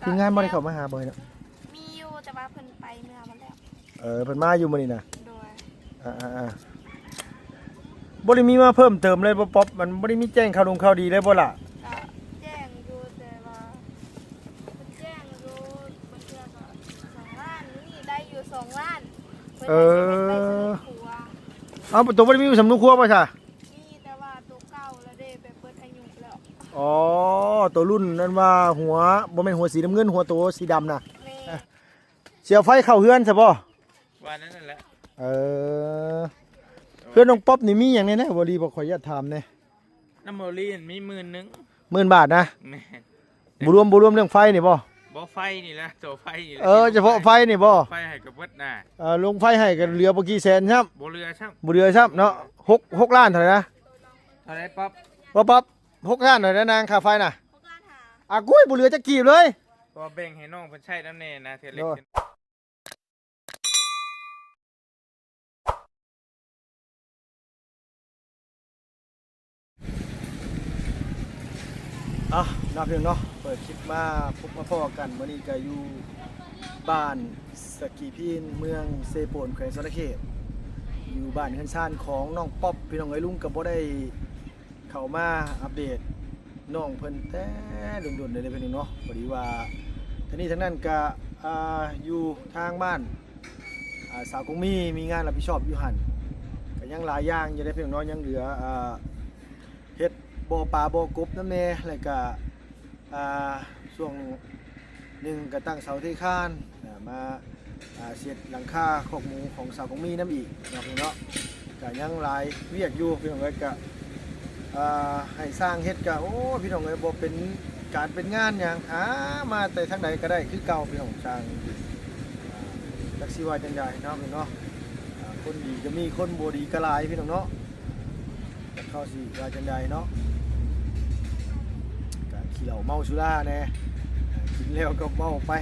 ทีมงานบ่ได้เข้ามาหาบ่อยเนาะมีอยู่แต่ว่าเพิ่นไปเมื่อวันแล้วเพิ่นมาอยู่มื้อนี้น่ะโดยบ่ได้มีมาเพิ่มเติมเลยบ่ป๊อปมันบ่ได้มีแจ้งข่าวดีเลยบ่ล่ะก็แจ้งอยู่แต่ว่าเพิ่นแจ้งอยู่บางเทื่อก็2 ล้านนี่ได้อยู่2 ล้านเพิ่นให้ไปซื้อครัวตัวบ่ได้มีสำนุครัวป่ะจ้ะมีแต่ว่าตัวเก่าแล้วเด้ไปเปิดอายุแล้วอ๋อตัวรุ่นนั้นว่าหัวบ่แม่นหัวสีน้ำเงินหัวโตสีดำน่ะเสียไฟเข้าเฮือนซะบ่ว่านั่นแหละเพื่อนน้องป๊อปนี่มีหยังแน่นะบ่ดีบ่ขออนุญาตถามแน่น้ำโมลีนมี10,000 10,000 บาทนะแม่บ่รวมเรื่องไฟนี่บ่ไฟนี่ละตัวไฟนี่เฉพาะไฟนี่บ่ไฟให้กับเบิดน่ะลงไฟให้ก็เหลือบ่กี่แสนครับบ่เหลือครับเนาะ6ล้านเท่าไหร่นะเท่าไหร่ป๊อป6ล้านเท่าไหร่นางค่าไฟน่ะ6 ล้านหากุ้ยบ่เหลือจักกีบเลยก็แบ่งให้น้องเพิ่นใช้น้ำแน่นะเทื่อเล็กนับเพียงเนาะเปิดคลิปมาพบมาพอกันวันนี้ก็อยู่บ้านสกีพีนเมืองเซโปนแขวงสะเขตอยู่บ้านเฮือนซ่านของน้องป๊อปพี่น้องเอ้ยลุงก็บ่ได้เข้ามาอัปเดตน้องเพิ่นแต่โดนๆเลยเพิ่นเนาะพอดีว่าทั้งนี้ทั้งนั้นก็อยู่ทางบ้านสาวกงมีงานรับผิดชอบอยู่หั่นก็ยังหลายอย่างอยู่ได้เพียงน้อยยังเหลือเฮ็ดบ่อปลาบ่อกบน้ำแน่แล้วก็ช่วงหนึ่งก็ตั้งเสาที่ข้านมาเสร็จหลังคาคอกหมูของสาวของมีน้ำอีกเนาะพี่เนาะก็ยังหลายเวียกอยู่พี่น้องเอ้ยก็ให้สร้างเฮ็ดก็โอ้พี่น้องเอ้ยบ่เป็นการเป็นงานหยังมาแต่ทางใดก็ได้คือเก่าพี่น้องสร้างจักสิว่าจังได๋เนาะพี่เนาะคนดีก็มีคนบ่ดีก็หลายพี่น้องเนาะเข้าสิว่าจังได๋เนาะขี้เหล้าเมาสุราแน่กินแล้วก็เมาไป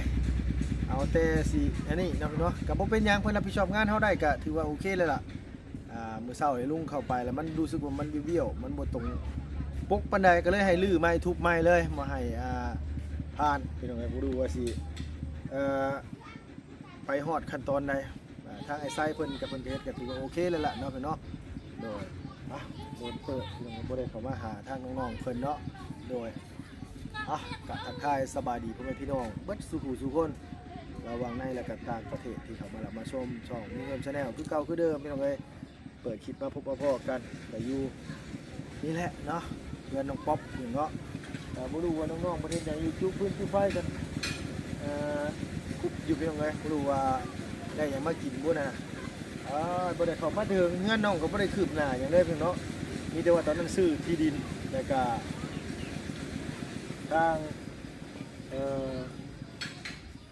เอาแต่สิอันนี้เนาะเนาะก็บ่เป็นหยังเพิ่นรับผิดชอบงานเฮาได้ก็ถือว่าโอเคเลยล่ะมื้อเช้าไอ้ลุงเข้าไปแล้วมันรู้สึกว่ามันเบี้ยวๆมันบ่ตรงปกปานใดก็เลยให้ลื้อไม้ทุบไม้เลยมาให้ผ่านพี่น้องบ่รู้ว่าสิไปฮอดขั้นตอนใดทางไอ้ไส้เพิ่นกับเพิ่นเฮ็ดก็ถือว่าโอเคเลยล่ะเนาะเพิ่นเนาะโดยโดนเปิดพี่น้องบ่ได้เข้ามาหาทางน้องๆเพิ่นเนาะโดยกะทักทายสบายดีพ่อแม่พี่น้องเบิดสู่หูสู่คนระหว่างในและก็ต่างประเทศที่เขามารับมาชมช่องมีเงินชาแนลคือเก่าคือเดิมพี่น้องเอ้ยเปิดคลิปมาพบมาพ่อกันแต่อยู่นี่แหละเนาะเงินน้องป๊อปอย่างเนาะแต่ไม่รู้ว่าน้องๆประเทศไหนอยู่จุ๊บพื้นจุ๊บไฟกันคุบอยู่พี่น้องเอ้ยไม่รู้ว่าได้อย่างมากินบุญนะบ่ได้เข้ามาถึงเงินน้องก็บ่ได้คืบหน้าอย่างได้เพียงเนาะมีแต่ว่าตอนนั้นซื้อที่ดินแล้วก็ทาง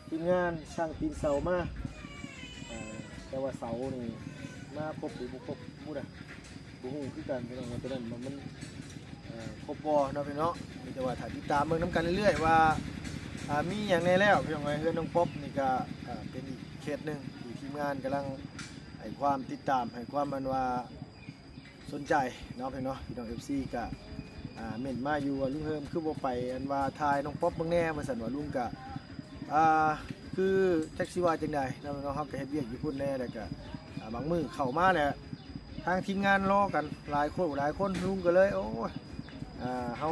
ทีมงานสร้างตีนเสามาแต่ว่าเสานี่มาครบหรือบุครบพูดอะบุหูคือกันพี่น้องตัวนั้นมันครบบ่เนาะพี่เนาะมีแต่ว่าถ่ายติดตามเมืองน้ำกันเรื่อยๆว่ามีอย่างแน่แล้วพี่น้องเฮือนน้องป๊อปนี่ก็เป็นอีกเคสหนึ่งที่ทีมงานกำลังให้ความติดตามให้ความมันว่าสนใจเนาะพี่น้องFC ก็เม่นมาอยู่ลุงเฮิมคือบ่ไปอันว่าทายน้องป๊อปเบิ่งแน่ว่าซั่นว่าลุงก็คือจักสิว่าจังได๋เนาะเฮาก็เฮ็ดเวียกอยู่พุ่นแน่แล้วก็บางมื้อเข้ามาแหละทางทีมงานรอกันหลายคนลุงก็เลยโอ้ยเฮา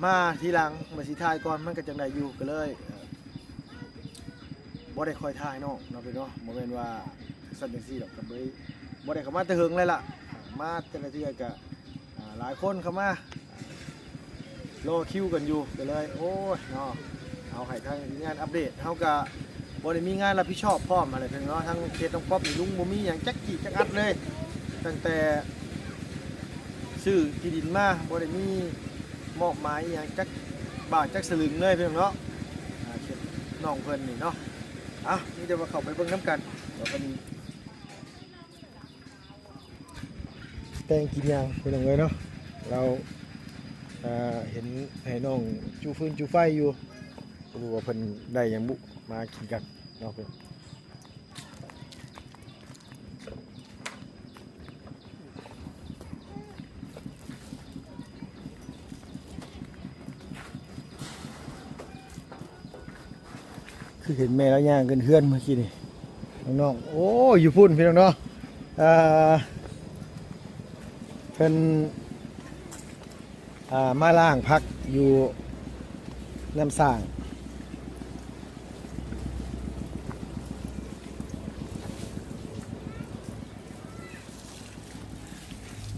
มาทีหลังมาสิทายก่อนมันก็จังได๋อยู่ก็เลยบ่ได้ค่อยทายเนาะพี่เนาะบ่แม่นว่าซั่นจังซี่ดอกก็บ่ได้เข้ามาแต่เฮิงเลยล่ะมาแต่ละเทื่อก็หลายคนเข้ามารอคิวกันอยู่ก็เลยโอ้ยเนาะเอาให้ทางงานอัปเดตเฮาก็บ่ได้มีงานรับผิดชอบพร้อมอะไรเพิ่นเนาะทางเขตน้องป๊อปนี่ลุงบ่มีหยังจักกี่จักอัดเลยตั้งแต่ซื้อที่ดินมาบ่ได้มีมอบหมายหยังจักบาทจักสลึงเลยเพิ่นเนาะเขตน้องเพิ่นนี่เนาะนี่เดี๋ยวมาเข้าไปเบิ่งน้ำกันว่าเพิ่นแต่งกินยังเป็นยังไงเนาะเราเห็นให้น้องจูฟืนจูไฟอยู่รู้ว่าเพิ่นได้ยังบุมากินกันเนาะเพิ่น คือเห็นแม่แล้วย่างกันเฮือนเมื่อกี้นี่น้องๆโอ้อยู่พุ่นพี่น้องเนาะเพิ่นมาล่างพักอยู่น้ำสร้าง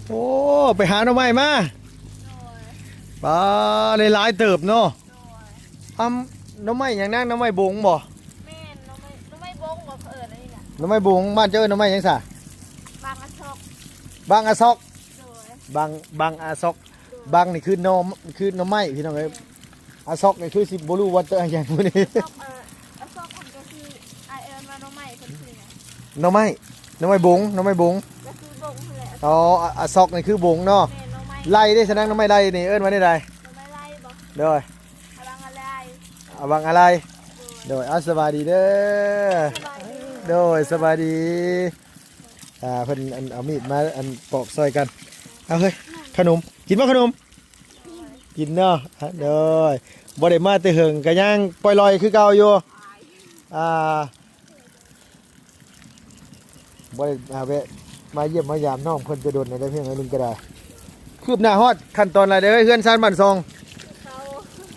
โอ้ไปหาหน่อไม้มา โดย ปลาหลายๆเติบเนาะ โดย หน่อไม้อย่างนั้นหน่อไม้บงบ่ แม่นน้องไม่บงบ่เอิญอะไรนี่น่ะ หน่อไม้บงบ้านเจ้าหน่อไม้หยังซะ บางอันชอก บางอาซอก โดย บางอาซอกบางนี่คือหน่อไม้พี่น้องเอ้ยอาซอกนี่คือสิบ่รู้ว่าเตออย่างมื้อนี้ ชอกอันชอกคนก็คือไอเอิญมาน้องใหม่เพิ่นคือน่ะ หน่อไม้บงก็คือบงนั่นแหละ อ๋ออาซอกนี่คือบงเนาะ แม่น้องใหม่ ไล่ได้ฉะนั้นหน่อไม้ไล่นี่เอิ้นว่าได้ใด น้องใหม่ไล่บ่ เด้อ พลังอะไร บางอะไรโดยสบายดีเด้อ สบายดี โดยสบายดีเพิ่นเอามีดมาปอกซอยกันเอาเฮ้ยขนมกินบ่ขนมกินเนาะโดยบ่ได้มาแต่เหิงก็ยังปล่อยลอยคือเก่าอยู่บ่ได้แวะมาเยี่ยมมายามน้องเพิ่นจะโดนได้เพียงนึงก็ได้คืบหน้าฮอดขั้นตอนอะไรเด้อเฮือนซานบ้านซอง เขา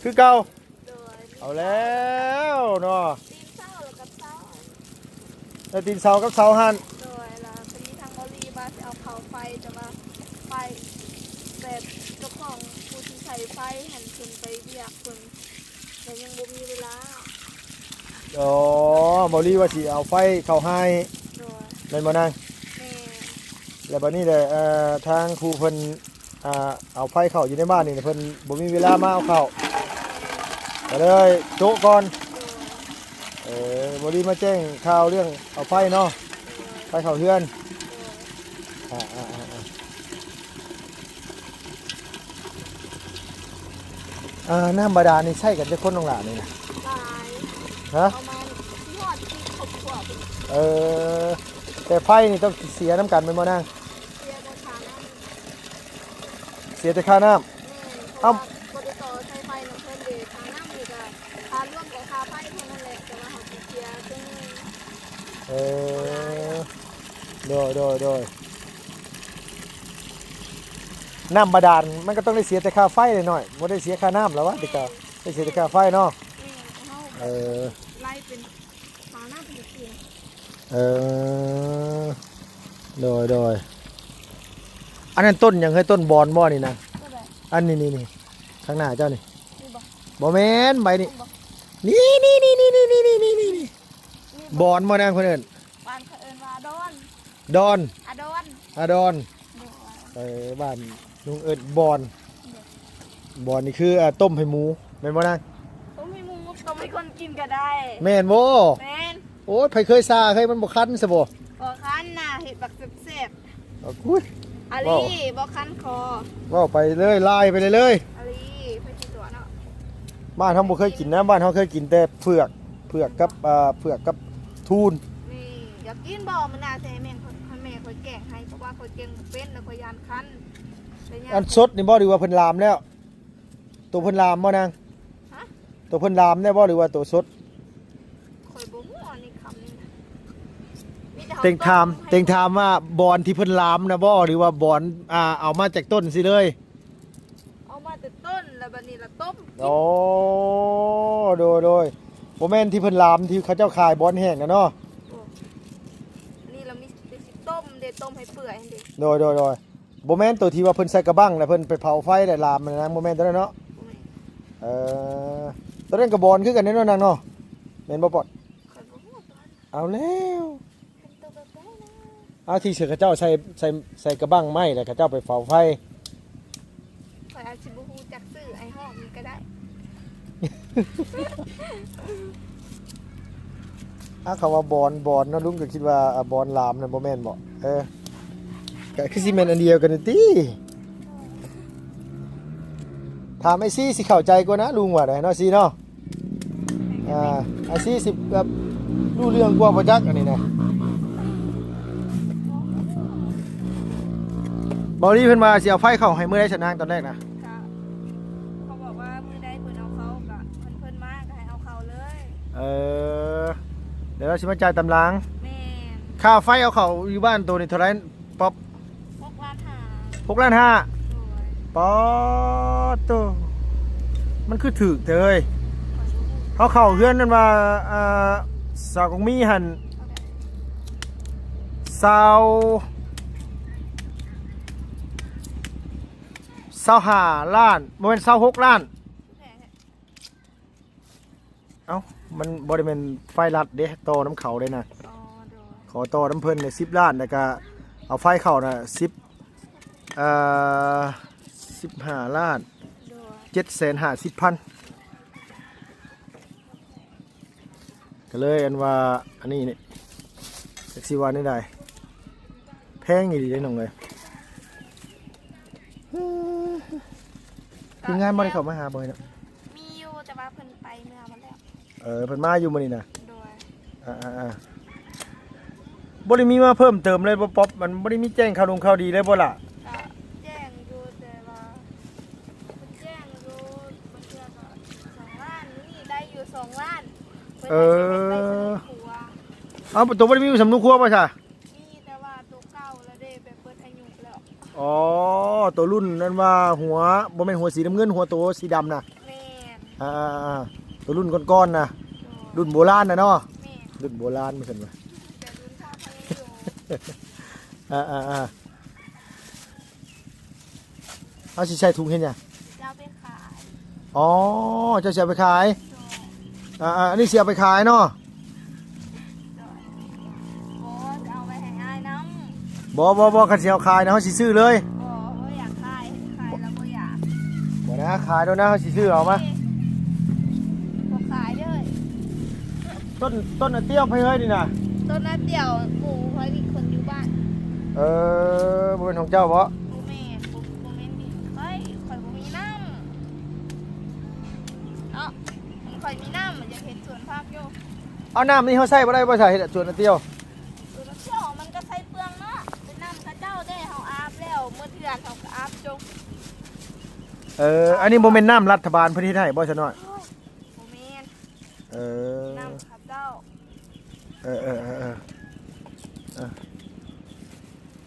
คือเก่า โดย เอาแล้วเนาะ ตีนเศร้าแล้วกับเศร้า แล้วตีนเสากับเสาหัน โดยแล้วเป็นทางบรีบาจะเอาเผาไฟแต่ว่าไฟแบบเจ้าของผู้ที่ใช้ไฟหันขึ้นไปเรียกคนแต่ยังบ่มีเวลา อ๋อบ่รีว่าสิเอาไฟเข้าให้ โดย แม่นบ่นาง แม่ แล้วบัดนี้เลยทางครูเพิ่นเอาไฟเข้าอยู่ในบ้านนี่เพิ่นบ่มีเวลามาเอาเข้าก็เลยโจ๊ะก่อน โดย บ่รีมาแจ้งข่าวเรื่องเอาไฟเนาะไฟเข้าเฮือนน้ำบาดาลนี่ใช่กันจะคนน้องหลานนี่นะ ตาย ฮะ ประมาณที่หอดที่ขบขวบ แต่ไฟนี่ต้องเสียน้ำกันเป็นบ่นาง เสียราคาน้ำ เสียแต่ค่าน้ำ เอ้าบริษัทใช้ไฟน้ำเพิ่มเดทางน้ำนี่ก็ค่าร่วมกับค่าไฟเท่านั้นแหละแต่ว่าเขาเสียซึ่ง โดยน้ำบาดาลมันก็ต้องได้เสียแต่ค่าไฟเลยหน่อยไม่ได้เสียค่าน้ำแล้ววะเด็กก็ได้เสียแต่ค่าไฟเนาะ เขาไล่เป็นค่าน้ำเป็นเสีย โดยอันนั้นต้นยังเคยต้นบอนบ่นี่นะ ก็แบบ อันนี้ข้างหน้าเจ้านี่ นี่บอก บ่แม่นใบนี่ บอก นี่บอนบ่นางคนอื่น บ้านเขาเอิญว่าดอน ดอน อะดอน อาดอนบ้านลุงเอิญบอนนี่คือต้มให้หมูแม่นบ่นาง ต้องมีมุกต้องมีคนกินก็ได้ แม่นบ่ แมน โอ้ยไผเคยซาเคยมันบ่คันซะบ่ บอกคันน่ะเห็ดบักเสบ อุ้ย ๆอาลีบอกคันคอ ว่าไปเลยไล่ไปเลย อาลีไปที่ตัวเนาะ บ้านเฮาบ่เคยกินนะบ้านเฮาเคยกินแต่เผือกกับทูน นี่อยากกินบ่มันน่าใช่แม่คนแม่คอยแกงให้เพราะว่าคอยแกงบ่เป็นแล้วคอยยานคันแต่ยา อันสดนี่บ่หรือว่าเพิ่นลามแล้วตัวเพิ่นลามบ่นาง ฮะ ตัวเพิ่นลามได้บ่หรือว่าตัวสด คอยบ่ฮู้อันนี้คำนี้นะมีแต่ เต็งถามว่าบอนที่เพิ่นลามนะบ่หรือว่าบอนเอามาจากต้นสิเลย เอามาแต่ต้นแล้วบัดนี้ละต้ม โอ้โดยบ่แม่นที่เพิ่นลามที่เขาเจ้าขายบอนแห้งนะเนาะ อันนี้เรามีแต่สิต้มเดี๋ยวต้มให้เปื่อยให้เด็ก โดยบ่แม่นตัวที่ว่าเพิ่นใส่กระบังแล้วเพิ่นไปเผาไฟแล้วลามมันนะบ่แม่นตัวนั้นเนาะตัวนั้นก็บอนคือกันเนาะนางเนาะแม่นบ่ปอด คอยบ่ฮู้ตัวนั้น เอาแล้ว เป็นตัวแบบไหนนะ เอาที่เสือเขาเจ้าใส่กระบังไม้แล้วเขาเจ้าไปเฝ้าไฟ คอยเอาสิบ่ฮู้จักซื้อไอ้ห้องนี้ก็ได้ เขาว่าบอนเนาะลุงก็คิดว่าบอนลามนะบ่แม่นบ่ก็คือสิแม่นอันเดียวกันนี่ติถามไอ้ซี่สิเข้าใจกว่านะลุงว่าได้เนาะซี่เนาะไอ้ซี่สิแบบรู้เรื่องกว่าบ่จักอันนี้นะบ่รีเพิ่นว่าสิเอาไฟเข้าให้มื้อใดชะนางตอนแรกนะ ก็เขาบอกว่ามือใดเพิ่นเอาเขาก็เพิ่นมาก็ให้เอาเขาเลย เออ ดี๋ยวเราสิมาจ่ายตำราง แม่น ค่าไฟเอาเข้าอยู่บ้านตัวนี้เท่าไหร่ป๊อป 6 ล้าน5 6,500,000 โดย ป๊อดตัวมันคือถูกเด้อเฮ้ยเขาเข้าเฮือนนั่นว่าสาวกงมีหั่น25 ล้านบ่แม่น26 ล้าน แพงแท้ เอ้ามันบ่ได้แม่นไฟรัดเด้ต่อน้ำเขาได้นะ อ๋อโดย ขอต่อน้ำเพิ่นเนี่ย10 ล้านแล้วก็เอาไฟเข้าน่ะ15 ล้าน โดย 750,000ก็เลยอันว่าอันนี้นี่แท็กซี่วันนี่ได้แพงอีหลีเด้น้องเอ้ยคืองานบ่ได้เข้ามาหาบ่อยเนาะ มีอยู่แต่ว่าเพิ่นไปเมื่อวันแล้ว เพิ่นมาอยู่มื้อนี้น่ะ โดย บ่ได้มีมาเพิ่มเติมเลยบ่ป๊อปมันบ่ได้มีแจ้งข่าวลงข่าวดีเลยบ่ล่ะ ก็แจ้งอยู่แต่ว่าเพิ่นแจ้งอยู่บางเทื่อก็2 ล้านนี่ได้อยู่2 ล้านเพิ่นให้ไปสนุกครัว เอ้าตัวบ่ได้มีสำนุครัวป่ะจ้ะ มีแต่ว่าตัวเก่าแล้วเด้แบบเปิดอายุแล้ว อ๋อตัวรุ่นนั่นว่าหัวบ่แม่นหัวสีน้ำเงินหัวโตสีดำน่ะ แม่น ตัวรุ่นก้อนๆน่ะ โดย รุ่นโบราณน่ะเนาะ แม่น รุ่นโบราณไม่ใช่ไหม แต่รุ่นพ่อเขายังอยู่ เอาสิใช้ถุงเห็นยัง จะเอาไปขาย อ๋อเจะเสียไปขาย โดย อันนี้เสียไปขายเนาะ โดยโอ้จะเอาไปให้อ้ายน้ำ บ่คันสิเอาขายนะเฮาสิซื้อเลย บ่อยากขายแล้วบ่อยาก บ่นะขายแล้วนะเฮาสิซื้อเอามา บ่ขายเด้อ ต้นอันเตี้ยวไปเฮ้ยนี่น่ะ ต้นนั้นเดี่ยวหมูเฮ้ยมีคนอยู่บ้าน บ่เป็นของเจ้าบ่ บ่แม่นบ่แม่นดิเฮ้ยข่อยบ่มีน้ำเนาะข่อยมีน้ำอยากเห็นสวนผักอยู่ เอาน้ำนี่เฮาใช้บ่ได้บ่ใช่เฮ็ดส่วนอันเตี้ยว สวนผักเจ้ามันก็ใช้เปลืองเนาะเป็นน้ำข้าเจ้าได้เฮาอาบแล้วเมื่อเดือนเฮาก็อาบจง อันนี้บ่แม่นน้ำรัฐบาลเพิ่นเฮ็ดให้บ่ซะน้อย บ่แม่น เออ น้ำข้าเจ้า เออ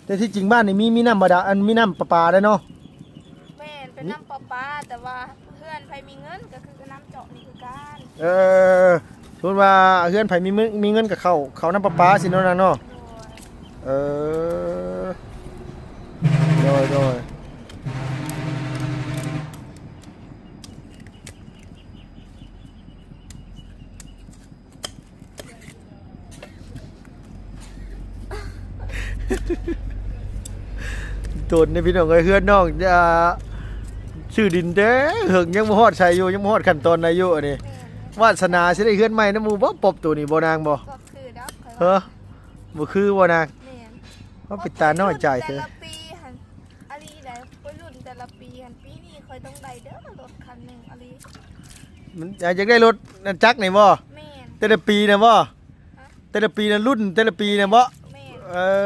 แต่ที่จริงบ้านนี่มีน้ำบาดาลอันมีน้ำประปาได้เนาะ แม่นเป็นน้ำประปาแต่ว่าเพื่อนใครมีเงินก็คือน้ำเจาะนี่คือการ สมมุติว่าเฮือนไผมีเงินกับเขาน้ำประปาสิเนาะนางเนาะ โดย โดยตุนในพี่น้องเอ้ยเฮือนน้องจะชื่อดินเด้เหิงยังบ่ฮอดใช้อยู่ยังบ่ฮอดขั้นตอนอายุอันนี้ แม่น วาสนาสิได้เฮือนใหม่นำหมู่บ่ปบตัวนี้บ่นางบ่ ก็คือดับ เฮ้อบ่คือบ่นาง แม่น ว่าปิดตาน้อยใจเถ แต่ อะ ละปีหันอลีได้วัยรุ่นแต่ละปีหันปีนี้เคยต้องได้เด้อรถคันหนึงอลี มันอยากได้รถนั่นจักรนี่บ่ แม่น แต่ละปีน่ะบ่แต่ละปีน่ะรุ่นแต่ละปีน่ะบ่ แม่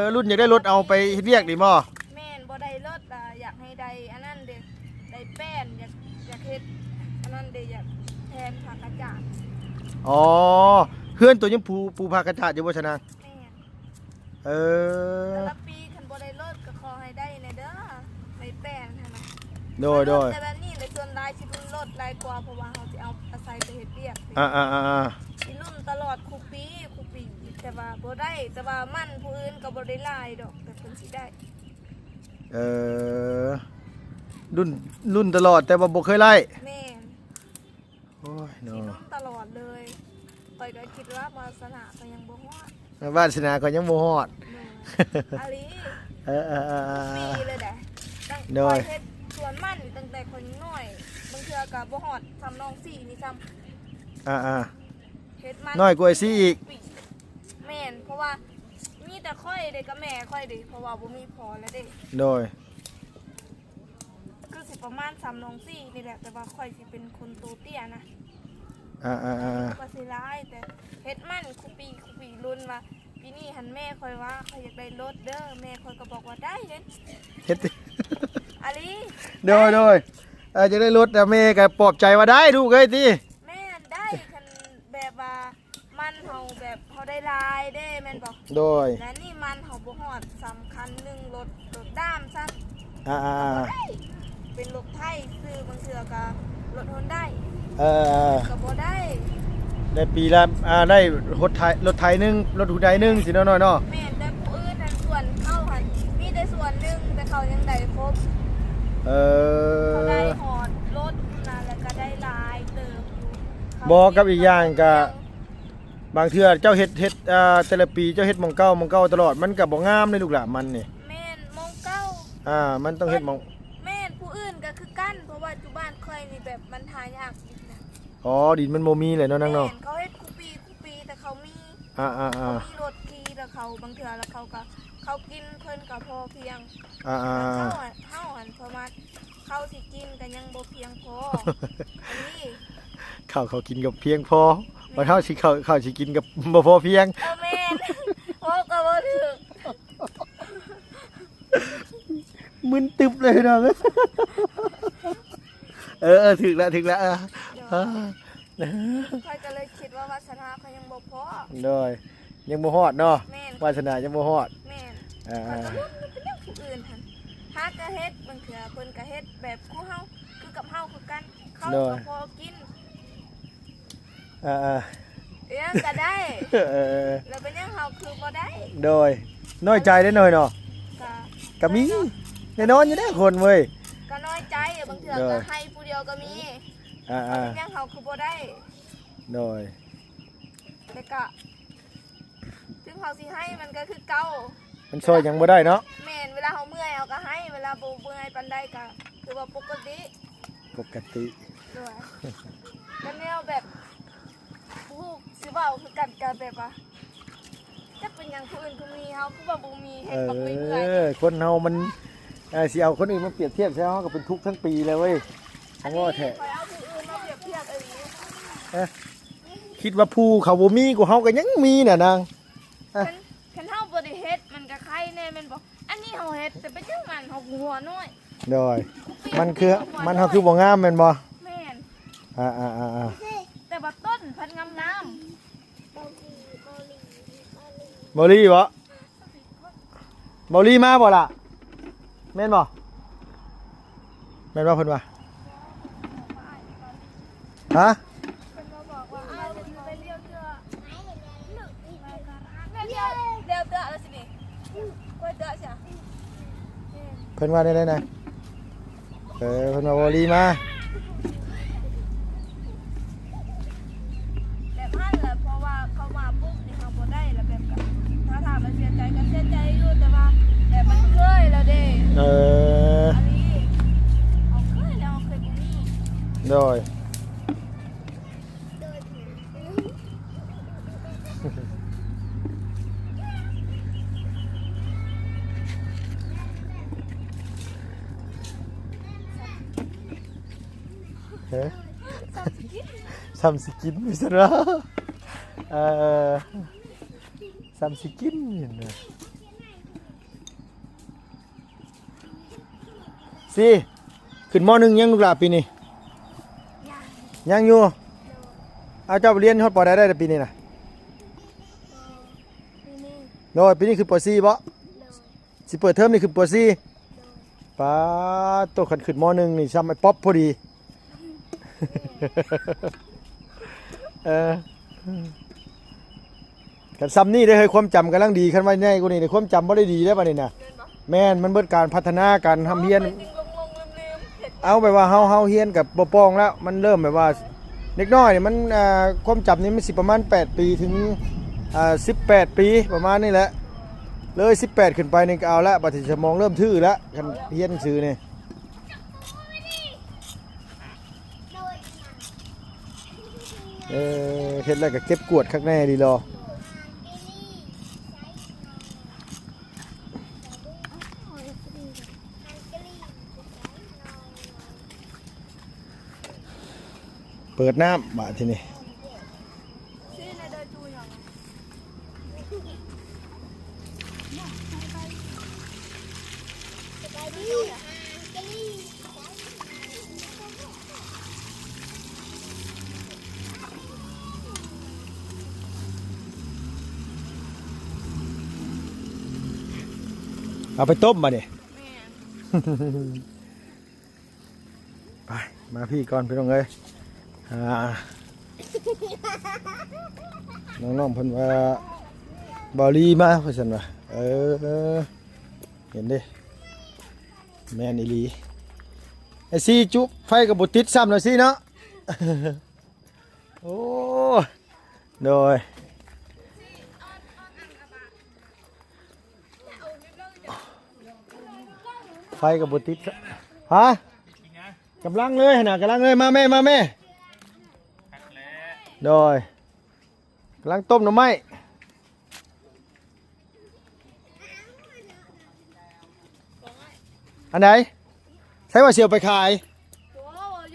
น รุ่นอยากได้รถเอาไปเฮ็ดเวียกนี่บ่ แม่นบ่ได้รถอยากให้ได้อันนั้นเด้ได้แป้นอยากเฮ็ดอันนั้นเด้อยากแทนผักอาจารย์ อ๋อเฮือนตัวยังปูภากระจาดอยู่บ่ชนะ แม่น เออ แต่ละปีคันบ่ได้รถก็ขอให้ได้แน่เด้อได้แป้นหั่นน่ะ โดย แต่แบบนี้ในส่วนรายสิรุ่นรถรายกว่าเพราะว่าเขาจะเอาอาศัยไปเฮ็ดเวียก สิรุ่นตลอดคุปีแต่ว่าบ่ได้แต่ว่ามันผู้อื่นก็บ่ได้หลายดอกแต่เพิ่นสิได้ เออรุ่นตลอดแต่ว่าบ่เคยไล่ แม่น โอ้ย สิ เนาะ รุ่นตลอดเลยข่อยก็คิดว่าวาสนาก็ยังบ่ฮอด วาสนาก็ยังบ่ฮอด แม่นอาลี ปีเลยได้ตั้ง โดย ข่อเฮ็ดสวนมันตั้งแต่คนน้อยบางเทื่อก็บ่ฮอดซ้ำน้อง4นี่ซ้ำเฮ็ดมัน น้อยกว่าไอ้ซี่อีก ปีแม่นเพราะว่ามีแต่ค่อยเด้กับแม่ค่อยเด้เพราะว่าบ่มีพอแล้วเด้ โดย คือสิประมาณ3น้อง4นี่แหละแต่ว่าค่อยสิเป็นคนโตเตี้ยนะ ก็สิร้ายแต่เฮ็ดมันคุปีรุ่นว่าปีนี้หันแม่คอยว่าเขาอยากได้รถเด้อแม่คอยก็บอกว่าได้เด้ เฮ็ด อาลี โดยจะได้รถแต่แม่ก็ปลอบใจว่าได้ลูกเอ้ยติ แม่ได้คันแบบว่ามันเฮาแบบเฮา เขาได้ลายได้แม่นบอก โดย และนี่มันเขาบ่ฮอดสำคัญหนึ่งรถด้ามซะ อ่า เป็นรถไทยซื้อบางเทื่อก็รถฮอนได้ ๆ ก็บ่ได้ ได้ปีละได้รถไถนึงรถหูใดนึงสิน้อยๆเนาะ แม่นแต่ผู้อื่นนั่นส่วนเข้าหันมีแต่ส่วนหนึงแต่เขายังได้ครบเขาได้ฮอดรถนั่นแล้วก็ได้ลายเติมอยู่ บ่กับอีกอย่างก็บางเทื่อเจ้าเฮ็ดแต่ละปีเจ้าเฮ็ดหม่องเก่าตลอดมันก็บ่งามเลยลูกหล่ะมันนี่ แม่นมองเก้า มันต้องเฮ็ดหม่อง แม่นผู้อื่นก็คือกันเพราะว่าจุบ้านค่อยนี่แบบมันหายากอีกนะ อ๋อดินมันบ่มีเลยเนาะนางเนาะ แม่นเขาเฮ็ดคูปีแต่เขามี อ่า เขามีรถขี่แต่เขาบางเทื่อแล้วเขากินเพิ่นก็พอเพียง เข้าหันประมาณเข้าสิกินกันยังบ่เพียงพออันนี้ เขากินกับเพียงพอบ่เท่าสิเขาสิกินกับบ่พอเพียง แม่นพอก็บ่ถึก มึนตึบเลยเนาะถึกแล้วค่อยก็เลยคิดว่าวาสนาเขายังบ่พอ โดยยังบ่ฮอดเนาะ แม่น วาสนายังบ่ฮอด แม่นเขาก็ลุ้นมันเป็นเรื่องผู้อื่นหั่นหาก็เฮ็ดบางเทื่อเพิ่นก็เฮ็ดแบบคู่เฮาคือกับเฮาคือกันเขาก็พอกินยังก็ได้แล้วเป็นยังเฮาคือบ่ได้ โดยน้อยใจได้หน่อยเนาะก็มีแน่นอนอยู่ได้คนเว้ย ก็น้อยใจบางเทื่อก็ให้ผู้เดียวก็มีเป็นยังเฮาคือบ่ได้ โดย แต่ก็ถึงเฮาสิให้มันก็คือเก่า มันช่วยยังบ่ได้เนาะ แม่นเวลาเฮาเมื่อยเฮาก็ให้เวลาบ่เมื่อยปานใดก็คือว่าปกติ ด้วยก็แนวแบบผู้สิเว้าคือกันก็แบบว่าจะเป็นหยังผู้อื่นผู้มีเฮาคือว่าบ่มีเฮ็ดบ่เมื่อย คนเฮามันสิเอาคนอื่นมาเปรียบเทียบใช่เฮาก็เป็นทุกข์ทั้งปีเลยเว้ยทั้งว่าแท้ คอยเอาผู้อื่นมาเปรียบเทียบเอ้ย คิดว่าผู้เขาบ่มีกูเฮาก็ยังมีน่ะนาง คันเฮาบ่ได้เฮ็ดมันก็ใครแน่แม่นบ่อันนี้เฮาเฮ็ดแต่ไปจังมันเฮาหัวน้อย โดยมันเฮาคือบ่งามแม่นบ่ แม่น อ่า แต่ว่าต้นพันงาม บ่ลี่มาบ่ล่ะแม่นบ่เพิ่นว่าฮะ เพิ่นมาบอกว่าอ้าวไปเลี้ยวเตือแม่เลี้ยวเตือแล้วสินี่กล้วยเตือใช่ เพิ่นว่าได้นะเพิ่นว่าบ่ลี่มา แบบนั้นแหละเพราะว่าเขามาปุ๊บนี่เฮาบ่ได้แล้วแบบก็ถ้าถามมันเสียใจก็เสียใจอยู่แต่ว่าแบบมันเคยแล้วเด้อันนี้เฮาเคยแล้วเฮาเคยบ่มี โดยซ้ำสิกินมิสระซ้ำสิกินนี่นะสิขึ้นม.1ยังลูกหลานปีนี้ยังอยู่เอาเจ้าไปเรียนฮอดปอได้ปีนี้นะโดยปีนี้คือปอ4บ่สิเปิดเทอมนี่คือปอ4ป้าโตขันขึ้นม.1นี่ซ้ำไอ้ป๊อปพอดีกันซ้ำนี่ได้เคยความจำกำลังดีขึ้นไว้แน่กูนี่ความจำไม่ได้ดีแล้วป่ะนี่นะแม่นมันเบิดการพัฒนาการทำเฮียนเอาแบบว่าเฮาเฮียนกับปองแล้วมันเริ่มแบบว่าเล็กน้อยนี่มันความจำนี่มันสิประมาณ8ปีถึง18ปีประมาณนี้แหละเลย18ขึ้นไปนี่ก็เอาละบัดนี้สมองเริ่มทื่อแล้วกันเฮียนหนังสือนี่เฮ็ดแล้วก็เก็บกวดข้างในดีรอเปิดน้ำบาดทีนี้ เอาไปต้มมาเนี่ย แม่น ไปมาพี่ก่อนพี่น้องเอ้ยน้องๆเพิ่นว่าบอลีมาเพิ่นซั่นว่าเห็นดิแม่นอีหลีไอ้ซี่จุไฟก็บ่ติดซ้ำแล้วสิเนาะ โอ้โดยไฟก็บ่ติดฮะกำลังเลยนะกำลังเลยมาแม่โดยกำลังต้มหน่อไม้อันไหนใช้ว่าเสียวไปขาย โอ้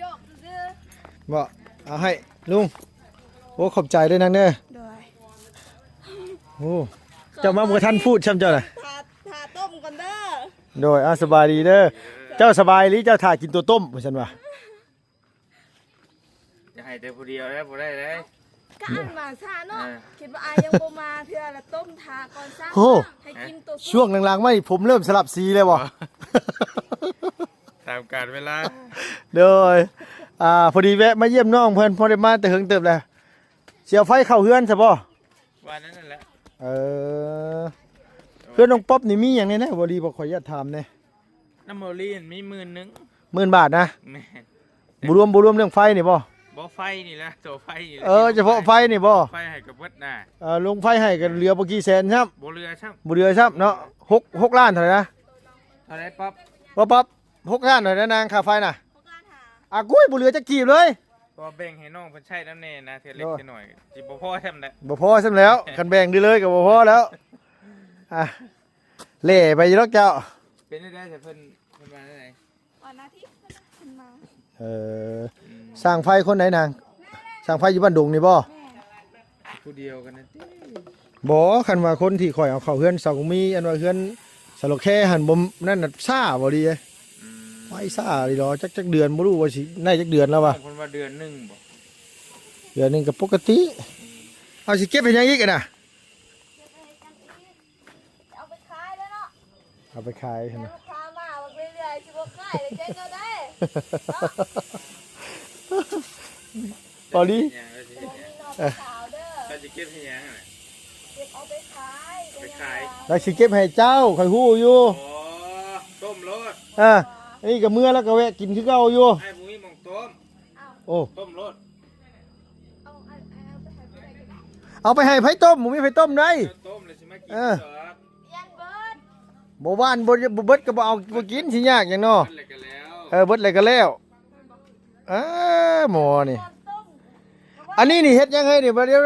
ยกซื้อ บ่เอาให้ลุงโอ้ขอบใจด้วยนางเด้อ โดย โอ้เจ้ามาเมื่อท่านพูดช่ำเจ้าน่ะ ทาต้มก่อนเด้อ โดยสบายดีเด้อเจ้าสบายหรือเจ้าถ่ายกินตัวต้มว่าฉันว่า จะให้แต่ผู้เดียวแล้วบ่ได้เลย ก็อันมาซาเนาะคิดว่าอายยังบ่มาเทื่อละต้มทาก่อนซะ โอ้ ให้กินตัว ช่วงหลังๆไม่ผมเริ่มสลับสีเลยบ่ ตามกาลเวลา โดยพอดีแวะมาเยี่ยมน้องเพิ่นพอได้มาแต่เฮิงเติบแล้วเสียวไฟเข้าเฮือนซะบ่ วันนั้นนั่นแหละ เพื่อนน้องป๊อปนี่มีหยังแน่ๆบ่ดีบ่ขออนุญาตถามแน่ น้ำโมลีนมี10,000 10,000 บาทนะ แม่น บ่รวมเรื่องไฟนี่บ่ บ่ไฟนี่แหละโซไฟนี่แหละ เฉพาะไฟนี่บ่ ไฟให้กับเบิดน่ะ ลงไฟให้กันเหลือบ่กี่แสนครับ บ่เรือช่าง บ่เหลือครับเนาะ6ล้านเท่าไหร่นะ เท่าไรป๊อป ว่าป๊อป6ล้านเท่าไหร่นะนางค่าไฟน่ะ พวกการหา กุ้ยบ่เหลือจักกีบเลย พอแบ่งให้น้องเพิ่นใช้น้ำแน่นะเทื่อเล็กเทื่อน้อยสิบ่พอทำได้ บ่พอซ้ำแล้วคันแบ่งดีเลยก็บ่พอแล้วเล่ไปอยู่แล้วเจ้า เป็นได้แต่เพิ่นมาได้ไหน วันอาทิตย์ขึ้นมา สร้างไฟคนไหนนางสร้างไฟอยู่บ้านดงนี่บ่ แม่ ผู้เดียวกันนั่นติ บ่คันว่าคนที่ข่อยเอาเข้าเฮือนเสามีอันว่าเฮือนสโลแค่หันบ่นั่นน่ะซ่าบ่ดีเลยไฟซ่าดีดอกจักเดือนบ่รู้ว่าสิได้จักเดือนแล้วว่ะ คนว่าเดือนหนึงบ่ เดือนหนึงก็ปกติเอาสิเก็บให้ยังอีกอะน่ะ เอาไปขายแล้วเนาะ เอาไปขายใช่ เดี๋ มั้ ยวย ลูกค้ามาเอาไปเรื่อยๆสิบ่ขายเลยเจ๊งเอาได้ พอดี อย่างก็สิ บ่มีนอกสาวเด้อ ก็สิเก็บให้หยังน่ะ เก็บเอาไปขาย ไปขาย แล้วสิเก็บให้เจ้าข่อยฮู้อยู่ อ๋อต้มรส นี่ก็เมื่อแล้วก็แวะกินคือเก่าอยู่ ให้หมูมีหม่องต้ม โอ้ ต้มรส เอาไปให้ไปกิน เอาไปให้ไผต้มหมูมีไผต้มได้ ต้มเลยสิมากิน เออ ดอก ยันเบิด บ่ว่านบ่เบิดก็บ่เอาบ่กินสิยากหยังเนาะ นั่นแหละก็แล้ว เบิดเลยก็แล้วหมอนี่ ตอนต้ม อันนี้นี่เฮ็ดยังไงนี่บ่เดี๋ยว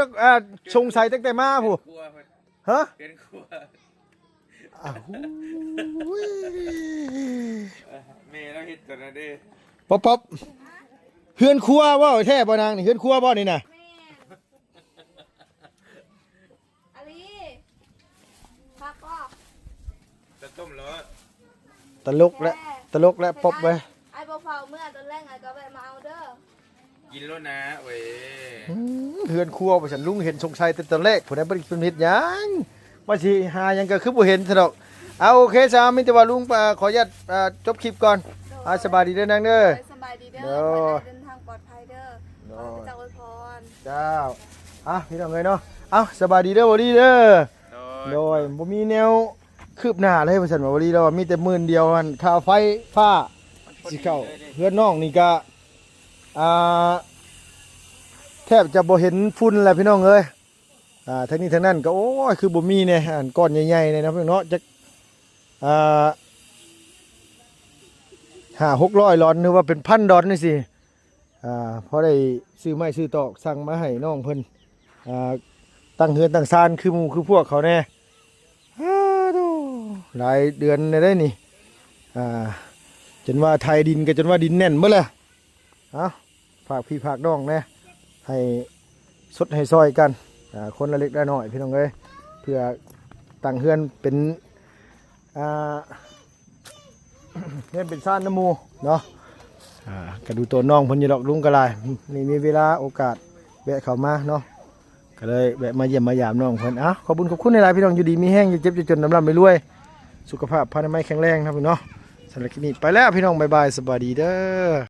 สงสัยตั้งแต่มาผู้ ครัวเพิ่น ฮะ เป็นครัว อ้าว แม่เราเฮ็ดตัวนั้นเด้ ป๊อบเฮือนครัวบ่แท้บ่นางนี่เฮือนครัวบ่นี่น่ะ แม่อาลีพักก็ จะต้มรส ตลกและป๊อบไว้ ไอ้บ่เฝ้าเมื่อตอนแรกไอ้ก็ไปมาเอาเด้อ กินแล้วนะเว้ย เฮือนครัวบ่ฉันลุงเห็นสงสัยแต่ตอนแรกผู้ใดบ่ได้เป็นเฮ็ดหยังว่าสิหาหยังก็คือบ่เห็นซะดอกเอาโอเคจ้ามีแต่ว่าลุงขออนุญาตจบคลิปก่อนสบายดีเด้อนางเด้อ สบายดีเด้อ เด้อ เดินทางปลอดภัยเด้อขอให้เจ้าอวยพร เจ้าพี่น้องเอ้ยเนาะสบายดีเด้อบ่ดีเด้อโดยบ่มีแนวคืบหน้าเลยว่าซั่นว่าบ่ดีแล้วว่ามีแต่มื้อเดียวหั่นค่าไฟฟ้าสิเข้าเฮือนน้องนี่ก็แทบจะบ่เห็นฝุ่นแล้วพี่น้องเอ้ยทั้งนี้ทั้งนั้นก็โอ้ยคือบ่มีแน่อันก้อนใหญ่ๆเลยนะพี่น้องเนาะจัก500-600 ดอลลาร์หรือว่าเป็น1,000 ดอลลาร์นี่สิพอได้ซื้อไม้ซื้อตอกสั่งมาให้น้องเพิ่นตั้งเฮือนตั้งซานคือหมู่คือพวกเขาแน่หลายเดือนได้นี่จนว่าไทยดินก็จนว่าดินแน่นเมื่อไรฝากพี่ฝากน้องแน่ให้สดให้ซอยกันคนละเล็กละน้อยพี่น้องเอ้ยเพื่อตั้งเฮือนเป็นเฮือนเป็นซ่านน้ำมูเนาะก็ดูตัวน้องเพิ่นอยู่ดอกลุงกระไรนี่มีเวลาโอกาสแวะเข้ามาเนาะก็เลยแวะมาเยี่ยมมายามน้องเพิ่นขอบคุณในหลายพี่น้องอยู่ดีมีแห้งอยู่เจ็บอยู่จนน้ำลำไม่รวย สุขภาพพานามัยแข็งแรงนะพี่น้องสำหรับคลิปนี้ไปแล้วพี่น้องบ๊ายบายสวัสดีเด้อ